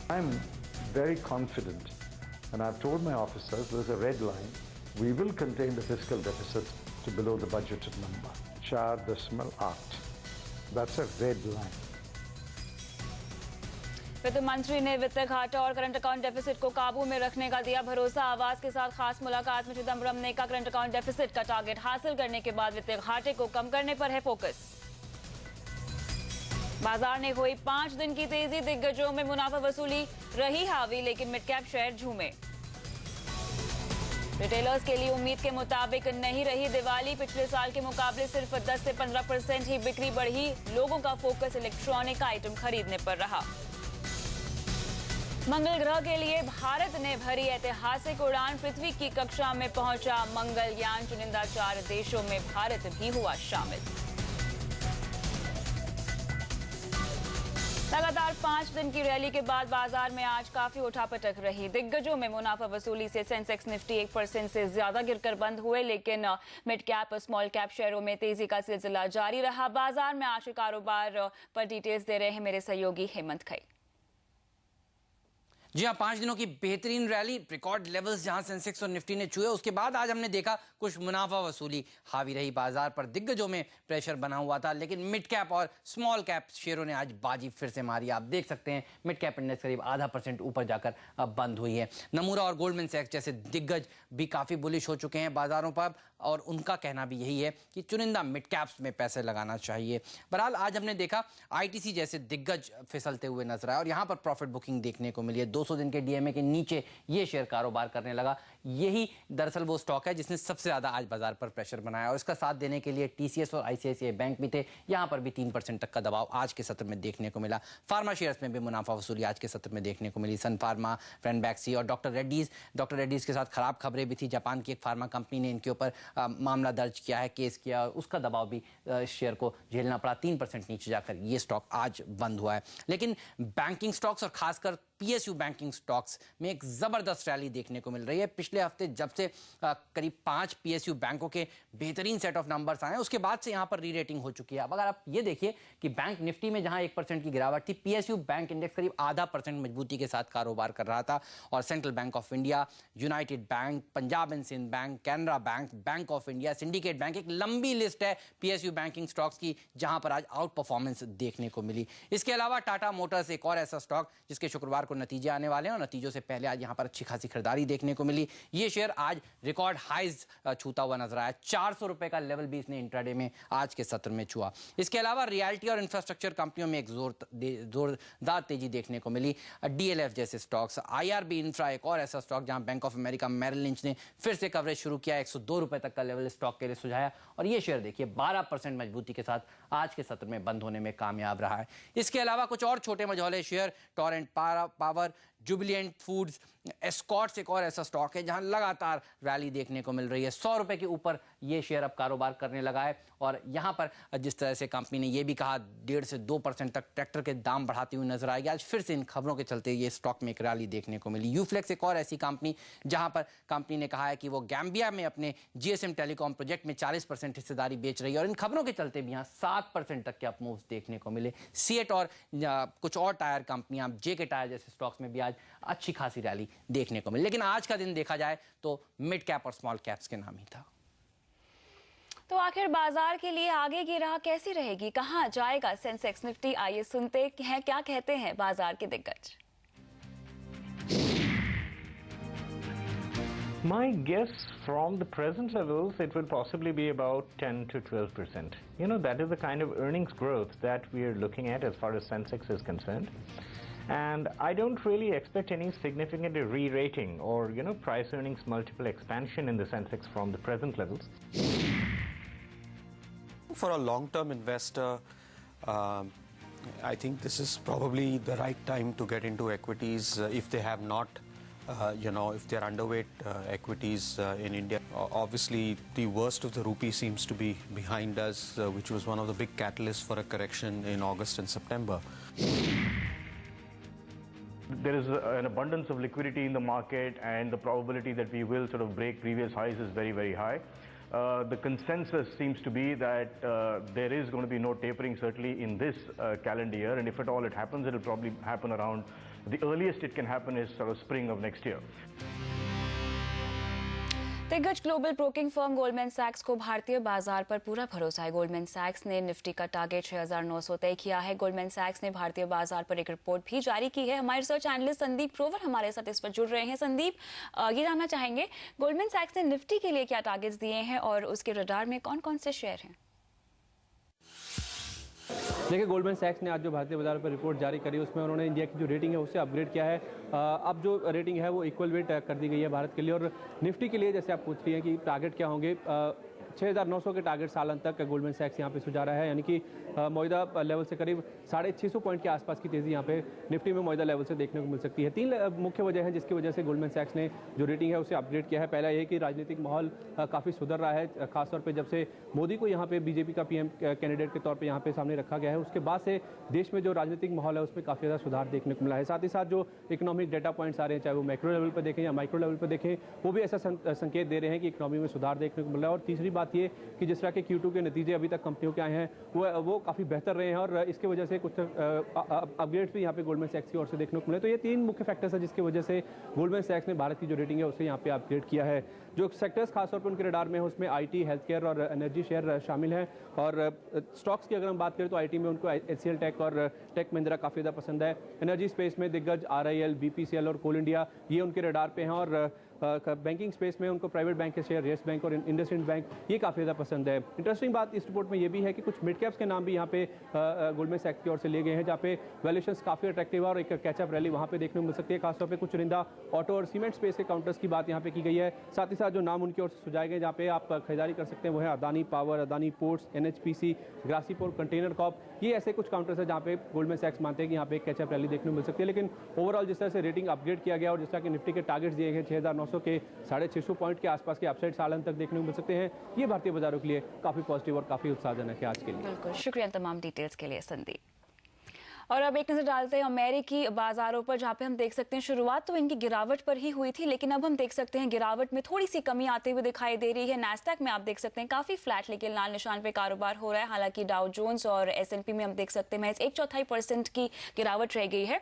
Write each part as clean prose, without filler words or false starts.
I'm very confident, and I've told my officers there's a red line. We will contain the fiscal deficit to below the budgeted number. 4.8. That's a red line. वित्त मंत्री ने वित्त घाटा और current account deficit को काबू में रखने का दिया भरोसा। आवास के साथ खास मुलाकात में चिदंबरम ने कहा करंट अकाउंट डेफिसिट का टारगेट हासिल करने के बाद वित्तीय घाटे को कम करने पर है फोकस। बाजार ने हुई 5 दिन की तेजी, दिग्गजों में मुनाफा वसूली रही हावी, लेकिन मिड कैप शेयर झूमे। रिटेलर्स के लिए उम्मीद के मुताबिक नहीं रही दिवाली, पिछले साल के मुकाबले सिर्फ 10 से 15% ही बिक्री बढ़ी। लोगों का फोकस इलेक्ट्रॉनिक आइटम खरीदने पर रहा। मंगल ग्रह के लिए भारत ने भरी ऐतिहासिक उड़ान, पृथ्वी की कक्षा में पहुंचा मंगलयान। चुनिंदा 4 देशों में भारत भी हुआ शामिल। लगातार 5 दिन की रैली के बाद बाजार में आज काफी उठापटक रही। दिग्गजों में मुनाफा वसूली से सेंसेक्स निफ्टी 1% से ज्यादा गिरकर बंद हुए, लेकिन मिड कैप और स्मॉल कैप शेयरों में तेजी का सिलसिला जारी रहा। बाजार में आज के कारोबार पर डिटेल्स दे रहे हैं मेरे सहयोगी हेमंत खई। जी हाँ, 5 दिनों की बेहतरीन रैली, रिकॉर्ड लेवल्स जहां सेंसेक्स और निफ्टी ने छुए, उसके बाद आज हमने देखा कुछ मुनाफा वसूली हावी रही। बाजार पर दिग्गजों में प्रेशर बना हुआ था, लेकिन मिड कैप और स्मॉल कैप शेयरों ने आज बाजी फिर से मारी। आप देख सकते हैं मिड कैप इंडेक्स करीब 0.5% ऊपर जाकर अब बंद हुई है। नमूरा और गोल्डमैन सैक्स जैसे दिग्गज भी काफी बुलिश हो चुके हैं बाजारों पर, और उनका कहना भी यही है कि चुनिंदा मिड कैप्स में पैसे लगाना चाहिए। बहरहाल आज हमने देखा आईटीसी जैसे दिग्गज फिसलते हुए नजर आए और यहां पर प्रॉफिट बुकिंग देखने को मिली है। 200 दिन के डीएमए के नीचे ये शेयर कारोबार करने लगा। यही दरअसल वो स्टॉक है जिसने सबसे ज्यादा आज बाजार पर प्रेशर बनाया, और इसका साथ देने के लिए टीसीएस और आईसीआईसीआई बैंक भी थे। यहां पर भी 3% तक का दबाव आज के सत्र में देखने को मिला। फार्मा शेयर्स में भी मुनाफा वसूली आज के सत्र में देखने को मिली। सन फार्मा, फ्रेंडबैक्सी और डॉक्टर रेड्डीज के साथ खराब खबरें भी थी। जापान की एक फार्मा कंपनी ने इनके ऊपर मामला दर्ज किया है, केस किया, और उसका दबाव भी शेयर को झेलना पड़ा। 3% नीचे जाकर ये स्टॉक आज बंद हुआ है। लेकिन बैंकिंग स्टॉक्स और खासकर पीएसयू बैंकिंग स्टॉक्स में एक जबरदस्त रैली देखने को मिल रही है। पिछले हफ्ते जब से करीब 5 पीएसयू बैंकों के बेहतरीन सेट ऑफ नंबर्स आए, उसके बाद से यहां पर री रेटिंग हो चुकी है। अब अगर आप ये देखिए कि बैंक निफ्टी में जहां 1% की गिरावट थी, पीएसयू बैंक इंडेक्स करीब 0.5% मजबूती के साथ कारोबार कर रहा था। और Central Bank of India, United Bank, Punjab and Sind Bank, Canara Bank, Bank of India, Syndicate Bank, एक लंबी लिस्ट है पीएसयू बैंकिंग स्टॉक्स की जहां पर आज आउट परफॉर्मेंस देखने को मिली। इसके अलावा टाटा मोटर्स एक और ऐसा स्टॉक जिसके शुक्रवार को नतीजे आने वाले हैं, और नतीजों से पहले आज यहां पर अच्छी खासी खरीदारी देखने को मिली। ये शेयर आज रिकॉर्ड हाइज छूता हुआ नजर आया। 400 रुपए का लेवल भी इसने इंट्राडे में आज के सत्र में छुआ। इसके अलावा रियल्टी और इंफ्रास्ट्रक्चर कंपनियों में एक जोरदार तेजी देखने को मिली। डीएलएफ जैसे स्टॉक्स, आईआरबी इंफ्रा एक और ऐसा स्टॉक जहां Bank of America Merrill Lynch ने फिर से कवरेज शुरू किया, 102 रुपए तक का लेवल स्टॉक के लिए सुझाया, और ये शेयर देखिए 12% मजबूती के साथ आज के सत्र में बंद होने में कामयाब रहा है। इसके अलावा कुछ और छोटे मझौले share, Torrent Power, Jubilant Foods, Escorts एक और ऐसा स्टॉक है जहां लगातार रैली देखने को मिल रही है। 100 रुपए के ऊपर ये शेयर अब कारोबार करने लगा है, और यहां पर जिस तरह से कंपनी ने यह भी कहा 1.5 से 2% तक ट्रैक्टर के दाम बढ़ाती हुई नजर आएगी, आज फिर से इन खबरों के चलते ये स्टॉक में एक रैली देखने को मिली। यूफ्लेक्स एक और ऐसी कंपनी जहां पर कंपनी ने कहा है कि वो गैम्बिया में अपने जीएसएम टेलीकॉम प्रोजेक्ट में 40% हिस्सेदारी बेच रही है, और इन खबरों के चलते भी यहां 7% तक के अप मूव्स देखने को मिले। सीएट और कुछ और टायर कंपनियां, जेके टायर जैसे स्टॉक्स में भी आज अच्छी खासी रैली देखने को मिली। लेकिन आज का दिन देखा जाए तो मिड कैप और स्मॉल कैप्स के नाम ही था। तो आखिर बाजार के लिए आगे की राह कैसी रहेगी, कहां जाएगा सेंसेक्स निफ्टी? आइए सुनते हैं क्या कहते हैं बाजार के दिग्गज। My guess from the present levels, it will possibly be about 10 to 12%. You know, that is the kind of earnings growth that we are looking at as far as Sensex is concerned. And I don't really expect any significant re-rating or, you know, price earnings multiple expansion in the Sensex from the present levels. For a long-term investor, I think this is probably the right time to get into equities if they have not, if they're underweight equities in India. Obviously, the worst of the rupee seems to be behind us, which was one of the big catalysts for a correction in August and September. There is an abundance of liquidity in the market, and the probability that we will sort of break previous highs is very, very high. The consensus seems to be that there is going to be no tapering certainly in this calendar year, and if at all it happens, it will probably happen around The earliest it can happen is sort of spring of next year. दिग्गज global broking firm Goldman सैक्स को भारतीय बाजार पर पूरा भरोसा है। Goldman सैक्स ने Nifty का टारगेट 6,900 तय किया है। गोल्डमैन सैक्स ने भारतीय बाजार पर एक रिपोर्ट भी जारी की है। हमारे रिसर्च एनालिस्ट संदीप ग्रोवर हमारे साथ इस पर जुड़ रहे हैं। संदीप, ये जानना चाहेंगे गोल्डमैन सैक्स ने निफ्टी के लिए क्या टारगेट्स दिए हैं और उसके रडार में कौन कौन से शेयर हैं? देखिए, गोल्डमैन सैक्स ने आज जो भारतीय बाजार पर रिपोर्ट जारी करी उसमें उन्होंने इंडिया की जो रेटिंग है उससे अपग्रेड किया है। अब जो रेटिंग है वो इक्वल वेट कर दी गई है भारत के लिए। और निफ्टी के लिए जैसे आप पूछ रही हैं कि टारगेट क्या होंगे, 6,900 के टारगेट सालन तक गोल्डमैन सैक्स यहाँ पे सुझा रहा है, यानी कि मौजूदा लेवल से करीब 650 पॉइंट के आसपास की तेज़ी यहाँ पे निफ्टी में मौजूदा लेवल से देखने को मिल सकती है। 3 मुख्य वजह हैं जिसकी वजह से गोल्डमैन सैक्स ने जो रेटिंग है उसे अपग्रेड किया है। पहला ये कि राजनीतिक माहौल काफ़ी सुधर रहा है, खासतौर पर जब से मोदी को यहाँ पे बीजेपी का पीएम कैंडिडेट के तौर पर यहाँ पे सामने रखा गया है, उसके बाद से देश में जो राजनीतिक माहौल है उसमें काफ़ी ज़्यादा सुधार देखने को मिला है। साथ ही साथ जो इकोनॉमिक डेटा पॉइंट्स आ रहे हैं, चाहे वो मैक्रो लेवल पर देखें या माइक्रो लेवल पर देखें, वो भी ऐसा संकेत दे रहे हैं कि इकोनॉमी में सुधार देखने को मिल रहा है। और तीसरी बात ये कि जिस तरह के Q2 के नतीजे अभी तक कंपनियों के आए हैं वो काफ़ी बेहतर रहे हैं और इसके वजह से कुछ अपग्रेड्स भी यहाँ पे गोल्डमैन सैक्स की ओर से देखने को मिले। तो ये 3 मुख्य फैक्टर्स हैं जिसकी वजह से गोल्डमैन सैक्स ने भारत की जो रेटिंग है उसे यहाँ पे अपग्रेड किया है। जो सेक्टर्स खासतौर पर उनके रडार में है उसमें IT, हेल्थ केयर और एनर्जी शेयर शामिल हैं। और स्टॉक्स की अगर हम बात करें तो IT में उनको HCL टेक और टेक महिंद्रा काफ़ी ज़्यादा पसंद है। एनर्जी स्पेस में दिग्गज RIL, BPCL और कोल इंडिया ये उनके रडार पे हैं। और बैंकिंग स्पेस में उनको प्राइवेट बैंक के शेयर, येस बैंक और इंडसइंड बैंक ये काफ़ी ज़्यादा पसंद है। इंटरेस्टिंग बात इस रिपोर्ट में ये भी है कि कुछ मिड कैप्स के नाम भी यहाँ पे गोल्डमैन सैक्स की ओर से लिए गए हैं, जहाँ पे वैल्यूएशंस काफ़ी अट्रैक्टिव है और एक कैचअप रैली वहाँ पे देखने को मिल सकती है। खासतौर पे कुछ चुनिंदा ऑटो और सीमेंट स्पेस के काउंटर्स की बात यहाँ पे की गई है। साथ ही साथ जो नाम उनकी ओर से सुझाए गए जहाँ पे आप खरीदारी कर सकते हैं वो है Adani Power, Adani Ports, NHPC, ग्रासीपोर्ट कंटेनर कॉर्प। ये ऐसे कुछ काउंटर्स है जहाँ पे गोल्डमैन सैक्स मानते हैं कि यहाँ पे एक कैचअप रैली देखने को मिल सकती है। लेकिन ओवरऑल जिस तरह से रेटिंग अपग्रेड किया गया और जिस तरह के निफ्टी के टारगेट्स दिए गए 6,900 के 650 पॉइंट के आसपास के अपसाइड सालन तक देखने को मिल सकते हैं, ये भारतीय बाजारों के लिए काफ़ी पॉजिटिव और काफ़ी उत्साहजनक है आज के लिए। बिल्कुल, शुक्रिया तमाम डिटेल्स के लिए संदीप। और अब एक नजर डालते हैं अमेरिकी बाजारों पर, जहां पे हम देख सकते हैं शुरुआत तो इनकी गिरावट पर ही हुई थी, लेकिन अब हम देख सकते हैं गिरावट में थोड़ी सी कमी आते हुए दिखाई दे रही है। नैस्डैक में आप देख सकते हैं काफी फ्लैट लेकिन लाल निशान पे कारोबार हो रहा है। हालांकि डाउ जोन्स और S&P में हम देख सकते हैं 1/4% की गिरावट रह गई है।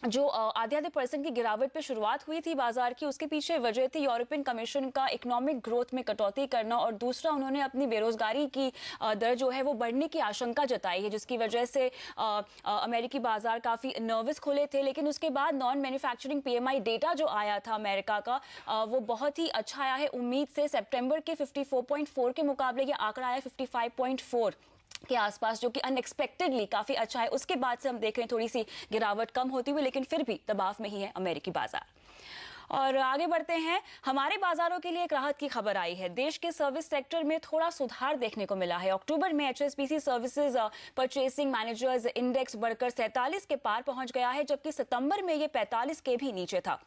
जो आधे % की गिरावट पे शुरुआत हुई थी बाजार की, उसके पीछे वजह थी यूरोपियन कमीशन का इकोनॉमिक ग्रोथ में कटौती करना और दूसरा उन्होंने अपनी बेरोजगारी की दर जो है वो बढ़ने की आशंका जताई है, जिसकी वजह से अमेरिकी बाजार काफ़ी नर्वस खुले थे। लेकिन उसके बाद नॉन मैन्युफैक्चरिंग PMI डेटा जो आया था अमेरिका का वो बहुत ही अच्छा आया है। उम्मीद से सितंबर के 54.4 के मुकाबले ये आंकड़ा आया 55.4 के आसपास, जो कि अनएक्सपेक्टेडली काफी अच्छा है। उसके बाद से हम देख रहे हैं थोड़ी सी गिरावट कम होती हुई, लेकिन फिर भी दबाव में ही है अमेरिकी बाजार। और आगे बढ़ते हैं, हमारे बाजारों के लिए एक राहत की खबर आई है। देश के सर्विस सेक्टर में थोड़ा सुधार देखने को मिला है। अक्टूबर में HSBC services purchasing managers index बढ़कर 47 के पार पहुंच गया है, जबकि सितंबर में ये 45 के भी नीचे था।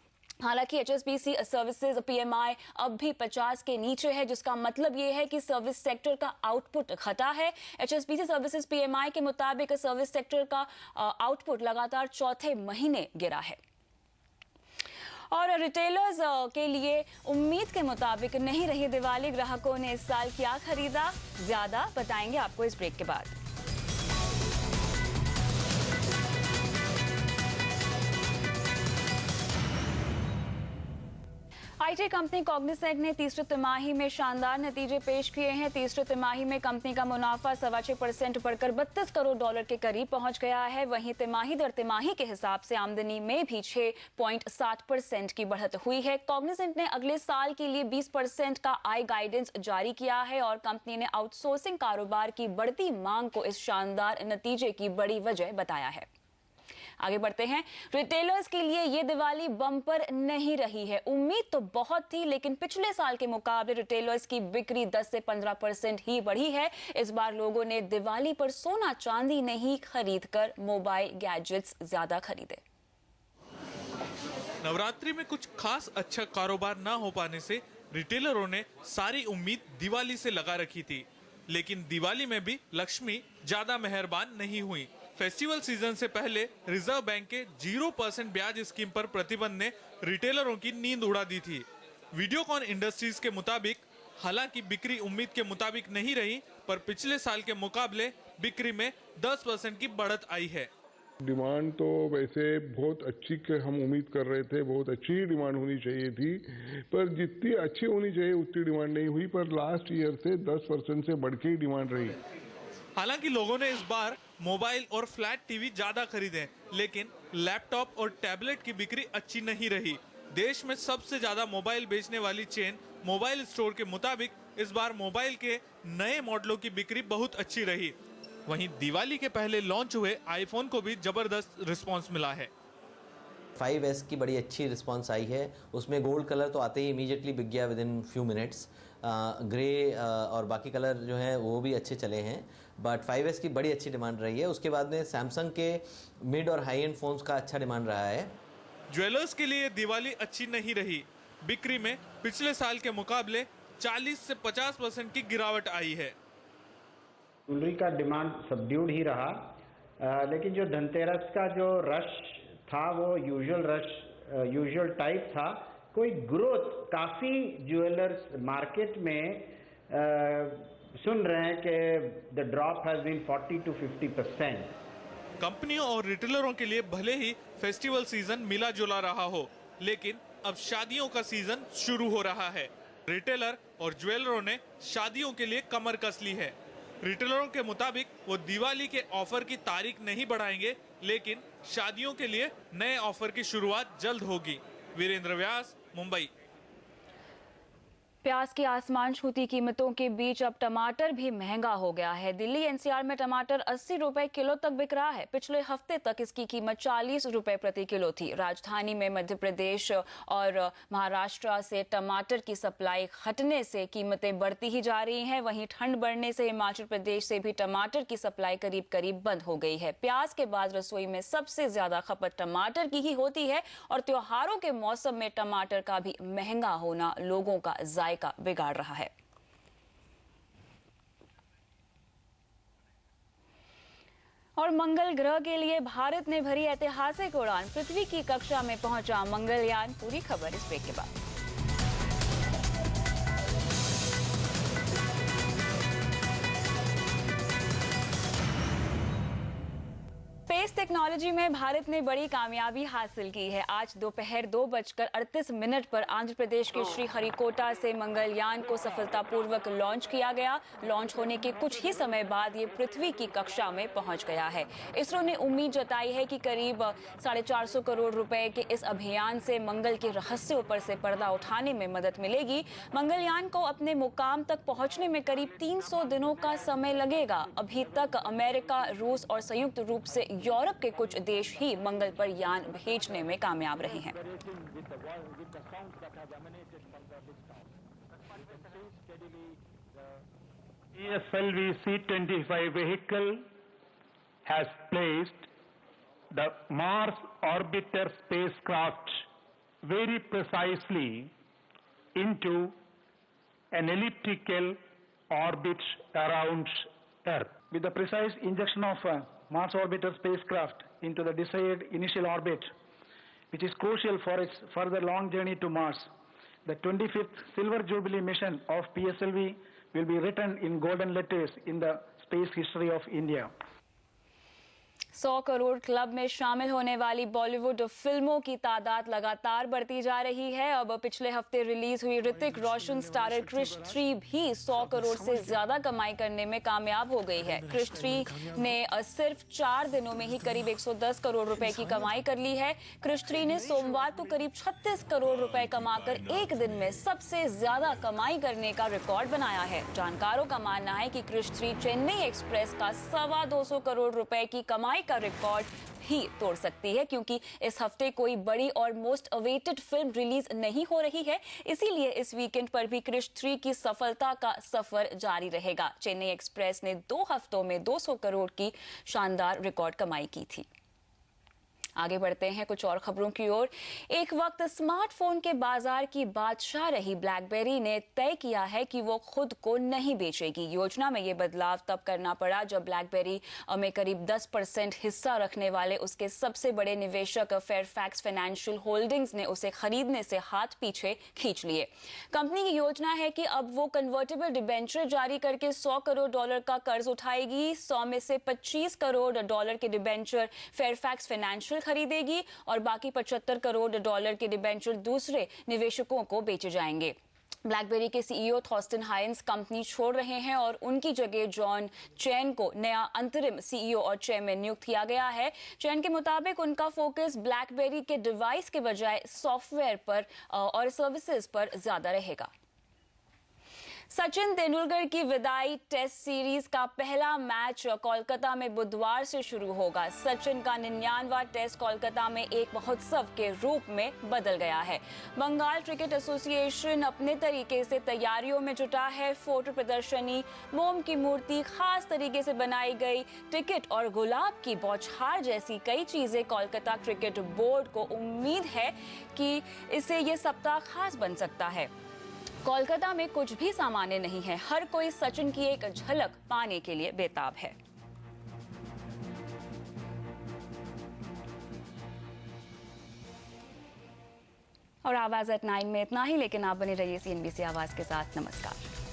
हालांकि HSBC सर्विसेज PMI अब भी 50 के नीचे है, जिसका मतलब ये है कि सर्विस सेक्टर का आउटपुट घटा है। HSBC सर्विसेज PMI के मुताबिक सर्विस सेक्टर का आउटपुट लगातार चौथे महीने गिरा है। और रिटेलर्स के लिए उम्मीद के मुताबिक नहीं रही दिवाली। ग्राहकों ने इस साल क्या खरीदा, ज्यादा बताएंगे आपको इस ब्रेक के बाद। IT कंपनी कॉग्निसेंट ने तीसरी तिमाही में शानदार नतीजे पेश किए हैं। तीसरी तिमाही में कंपनी का मुनाफा 6.25% बढ़कर $32 करोड़ के करीब पहुंच गया है। वहीं तिमाही दर तिमाही के हिसाब से आमदनी में भी 6.7% की बढ़त हुई है। कॉग्निसेंट ने अगले साल के लिए 20% का आय गाइडेंस जारी किया है और कंपनी ने आउटसोर्सिंग कारोबार की बढ़ती मांग को इस शानदार नतीजे की बड़ी वजह बताया है। आगे बढ़ते हैं, रिटेलर्स के लिए ये दिवाली बम्पर नहीं रही है। उम्मीद तो बहुत थी, लेकिन पिछले साल के मुकाबले रिटेलर्स की बिक्री 10 से 15% ही बढ़ी है। इस बार लोगों ने दिवाली पर सोना चांदी नहीं खरीदकर मोबाइल गैजेट्स ज्यादा खरीदे। नवरात्रि में कुछ खास अच्छा कारोबार ना हो पाने से रिटेलरों ने सारी उम्मीद दिवाली से लगा रखी थी, लेकिन दिवाली में भी लक्ष्मी ज्यादा मेहरबान नहीं हुई। फेस्टिवल सीजन से पहले रिजर्व बैंक के 0% ब्याज स्कीम पर प्रतिबंध ने रिटेलरों की नींद उड़ा दी थी। वीडियोकॉन इंडस्ट्रीज के मुताबिक हालांकि बिक्री उम्मीद के मुताबिक नहीं रही, पर पिछले साल के मुकाबले बिक्री में 10% की बढ़त आई है। डिमांड तो वैसे बहुत अच्छी हम उम्मीद कर रहे थे, बहुत अच्छी ही डिमांड होनी चाहिए थी, पर जितनी अच्छी होनी चाहिए उतनी डिमांड नहीं हुई। पर लास्ट ईयर से 10% से बढ़ के ही डिमांड रही। हालांकि लोगों ने इस बार मोबाइल और फ्लैट टीवी ज्यादा खरीदे, लेकिन लैपटॉप और टैबलेट की बिक्री अच्छी नहीं रही। देश में सबसे ज्यादा मोबाइल बेचने वाली चेन मोबाइल स्टोर के मुताबिक इस बार मोबाइल के नए मॉडलों की बिक्री बहुत अच्छी रही। वहीं दिवाली के पहले लॉन्च हुए आईफोन को भी जबरदस्त रिस्पांस मिला है। 5S की बड़ी अच्छी रिस्पांस आई है। उसमें गोल्ड कलर तो आते ही इमीडिएटली बिक गया with in few minutes. Grey और बाकी कलर जो हैं वो भी अच्छे चले हैं, बट 5S की बड़ी अच्छी डिमांड रही है। उसके बाद में सैमसंग के मिड और हाई एंड फोन्स का अच्छा डिमांड रहा है। ज्वेलर्स के लिए दिवाली अच्छी नहीं रही। बिक्री में पिछले साल के मुकाबले 40 से 50% की गिरावट आई है। ज्वेलरी का डिमांड सबड्यूड ही रहा, लेकिन जो धनतेरस का जो रश था वो यूजुअल टाइप था। कोई ग्रोथ काफ़ी ज्वेलर्स मार्केट में सुन रहे हैं कि the drop has been 40 to 50%। कंपनियों और रिटेलरों के लिए भले ही फेस्टिवल सीजन मिला जुला रहा हो, लेकिन अब शादियों का सीजन शुरू हो रहा है। रिटेलर और ज्वेलरों ने शादियों के लिए कमर कस ली है। रिटेलरों के मुताबिक वो दिवाली के ऑफर की तारीख नहीं बढ़ाएंगे, लेकिन शादियों के लिए नए ऑफर की शुरुआत जल्द होगी। वीरेंद्र व्यास, मुंबई। प्याज की आसमान छूती कीमतों के बीच अब टमाटर भी महंगा हो गया है। दिल्ली एनसीआर में टमाटर 80 रुपए किलो तक बिक रहा है। पिछले हफ्ते तक इसकी कीमत 40 रुपए प्रति किलो थी। राजधानी में मध्य प्रदेश और महाराष्ट्र से टमाटर की सप्लाई हटने से कीमतें बढ़ती ही जा रही हैं। वहीं ठंड बढ़ने से हिमाचल प्रदेश से भी टमाटर की सप्लाई करीब करीब बंद हो गई है। प्याज के बाद रसोई में सबसे ज्यादा खपत टमाटर की ही होती है और त्योहारों के मौसम में टमाटर का भी महंगा होना लोगों का जायका बिगाड़ रहा है। और मंगल ग्रह के लिए भारत ने भरी ऐतिहासिक उड़ान। पृथ्वी की कक्षा में पहुंचा मंगलयान। पूरी खबर इस ब्रेक के बाद। स्पेस टेक्नोलॉजी में भारत ने बड़ी कामयाबी हासिल की है। आज दोपहर 2:38 पर आंध्र प्रदेश के श्रीहरिकोटा से मंगलयान को सफलतापूर्वक लॉन्च किया गया। लॉन्च होने के कुछ ही समय बाद ये पृथ्वी की कक्षा में पहुंच गया है। इसरो ने उम्मीद जताई है कि करीब 450 करोड़ रुपए के इस अभियान से मंगल के रहस्यों पर से पर्दा उठाने में मदद मिलेगी। मंगलयान को अपने मुकाम तक पहुंचने में करीब 300 दिनों का समय लगेगा। अभी तक अमेरिका, रूस और संयुक्त रूप से यूरोप के कुछ देश ही मंगल पर यान भेजने में कामयाब रहे हैं। PSLV C-25 vehicle has placed the Mars orbiter spacecraft very precisely into an elliptical orbit around Earth. With the precise injection of Mars orbiter spacecraft into the desired initial orbit, which is crucial for its further long journey to Mars, the 25th Silver Jubilee mission of PSLV will be written in golden letters in the space history of India. 100 crore club में शामिल होने वाली बॉलीवुड फिल्मों की तादाद लगातार बढ़ती जा रही है। अब पिछले हफ्ते रिलीज हुई ऋतिक रोशन स्टारर क्रिश 3 भी 100 करोड़ से ज्यादा कमाई करने में कामयाब हो गई है। क्रिश 3 ने सिर्फ 4 दिनों में ही करीब 110 करोड़ रुपए की कमाई कर ली है। क्रिश 3 ने सोमवार को करीब 36 करोड़ रुपए कमाकर एक दिन में सबसे ज्यादा कमाई करने का रिकॉर्ड बनाया है। जानकारों का मानना है कि क्रिश 3 चेन्नई एक्सप्रेस का 225 करोड़ रुपए की कमाई का रिकॉर्ड ही तोड़ सकती है, क्योंकि इस हफ्ते कोई बड़ी और मोस्ट अवेटेड फिल्म रिलीज नहीं हो रही है। इसीलिए इस वीकेंड पर भी क्रिश 3 की सफलता का सफर जारी रहेगा। चेन्नई एक्सप्रेस ने 2 हफ्तों में 200 करोड़ की शानदार रिकॉर्ड कमाई की थी। आगे बढ़ते हैं कुछ और खबरों की ओर। एक वक्त स्मार्टफोन के बाजार की बादशाह रही ब्लैकबेरी ने तय किया है कि वो खुद को नहीं बेचेगी। योजना में ये बदलाव तब करना पड़ा जब ब्लैकबेरी में करीब 10% हिस्सा रखने वाले उसके सबसे बड़े निवेशक फेयरफैक्स फाइनेंशियल होल्डिंग्स ने उसे खरीदने से हाथ पीछे खींच लिए। कंपनी की योजना है कि अब वो कन्वर्टेबल डिबेंचर जारी करके $100 करोड़ का कर्ज उठाएगी। 100 में से $25 करोड़ के डिबेंचर फेयरफैक्स फाइनेंशियल खरीदेगी और बाकी $75 करोड़ के डिबेंचर दूसरे निवेशकों को बेचे जाएंगे। ब्लैकबेरी के सीईओ थॉस्टन हाइंस कंपनी छोड़ रहे हैं और उनकी जगह जॉन चेन को नया अंतरिम सीईओ और चेयरमैन नियुक्त किया गया है। चेन के मुताबिक उनका फोकस ब्लैकबेरी के डिवाइस के बजाय सॉफ्टवेयर पर और सर्विसेज पर ज्यादा रहेगा। सचिन तेंदुलकर की विदाई टेस्ट सीरीज का पहला मैच कोलकाता में बुधवार से शुरू होगा। सचिन का 99वां टेस्ट कोलकाता में एक महोत्सव के रूप में बदल गया है। बंगाल क्रिकेट एसोसिएशन अपने तरीके से तैयारियों में जुटा है। फोटो प्रदर्शनी, मोम की मूर्ति, खास तरीके से बनाई गई टिकट और गुलाब की बौछार जैसी कई चीजें कोलकाता क्रिकेट बोर्ड को उम्मीद है कि इसे ये सप्ताह खास बन सकता है। कोलकाता में कुछ भी सामान्य नहीं है। हर कोई सचिन की एक झलक पाने के लिए बेताब है। और आवाज एट 9 में इतना ही, लेकिन आप बने रहिए CNBC आवाज के साथ। नमस्कार।